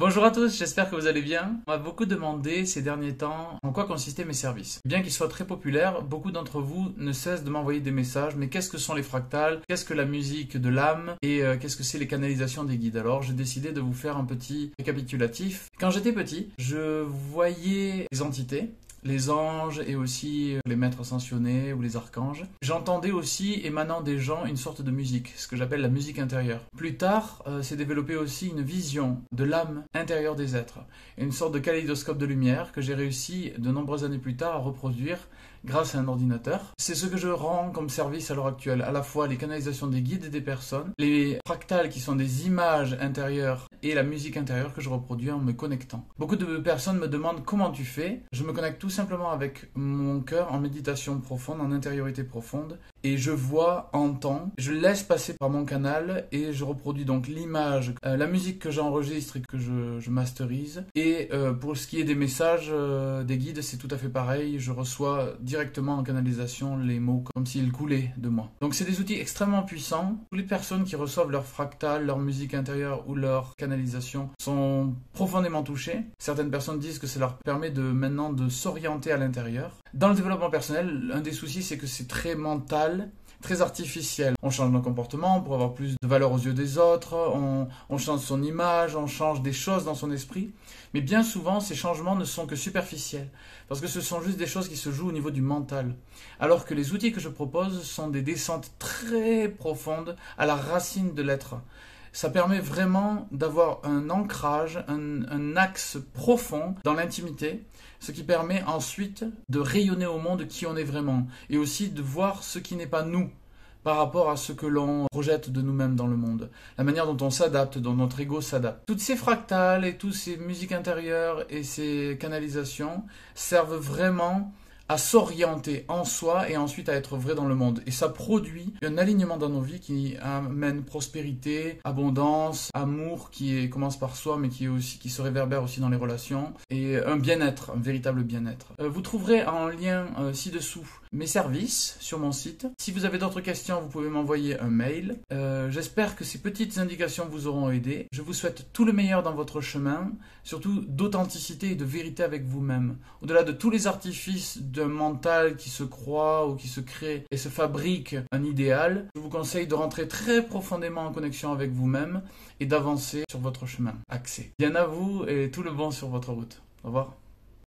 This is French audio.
Bonjour à tous, j'espère que vous allez bien. On m'a beaucoup demandé ces derniers temps en quoi consistaient mes services. Bien qu'ils soient très populaires, beaucoup d'entre vous ne cessent de m'envoyer des messages. Mais qu'est-ce que sont les fractales? Qu'est-ce que la musique de l'âme? Et qu'est-ce que c'est les canalisations des guides? Alors j'ai décidé de vous faire un petit récapitulatif. Quand j'étais petit, je voyais les entités, les anges et aussi les maîtres ascensionnés ou les archanges. J'entendais aussi émanant des gens une sorte de musique, ce que j'appelle la musique intérieure. Plus tard, s'est développée aussi une vision de l'âme intérieure des êtres, une sorte de kaléidoscope de lumière que j'ai réussi de nombreuses années plus tard à reproduire grâce à un ordinateur. C'est ce que je rends comme service à l'heure actuelle, à la fois les canalisations des guides et des personnes, les fractales qui sont des images intérieures et la musique intérieure que je reproduis en me connectant. Beaucoup de personnes me demandent comment tu fais. Je me connecte tout simplement avec mon cœur en méditation profonde, en intériorité profonde, et je vois, entends, je laisse passer par mon canal et je reproduis donc l'image, la musique que j'enregistre et que je masterise. Et pour ce qui est des messages des guides, c'est tout à fait pareil. Je reçois directement en canalisation les mots comme s'ils coulaient de moi. Donc c'est des outils extrêmement puissants. Toutes les personnes qui reçoivent leur fractal, leur musique intérieure ou leur canalisation sont profondément touchées. Certaines personnes disent que ça leur permet maintenant de s'orienter à l'intérieur. Dans le développement personnel, un des soucis c'est que c'est très mental, très artificiel. On change nos comportements pour avoir plus de valeur aux yeux des autres, on change son image, on change des choses dans son esprit. Mais bien souvent, ces changements ne sont que superficiels, parce que ce sont juste des choses qui se jouent au niveau du mental. Alors que les outils que je propose sont des descentes très profondes à la racine de l'être. Ça permet vraiment d'avoir un ancrage, un axe profond dans l'intimité, ce qui permet ensuite de rayonner au monde qui on est vraiment, et aussi de voir ce qui n'est pas nous par rapport à ce que l'on projette de nous-mêmes dans le monde, la manière dont on s'adapte, dont notre ego s'adapte. Toutes ces fractales et toutes ces musiques intérieures et ces canalisations servent vraiment à s'orienter en soi et ensuite à être vrai dans le monde. Et ça produit un alignement dans nos vies qui amène prospérité, abondance, amour commence par soi mais qui se réverbère aussi dans les relations et un bien-être, un véritable bien-être. Vous trouverez en lien ci-dessous mes services sur mon site. Si vous avez d'autres questions, vous pouvez m'envoyer un mail. J'espère que ces petites indications vous auront aidé. Je vous souhaite tout le meilleur dans votre chemin, surtout d'authenticité et de vérité avec vous-même. Au-delà de tous les artifices d'un mental qui se croit ou qui se crée et se fabrique un idéal, je vous conseille de rentrer très profondément en connexion avec vous-même et d'avancer sur votre chemin axé. Bien à vous et tout le bon sur votre route. Au revoir.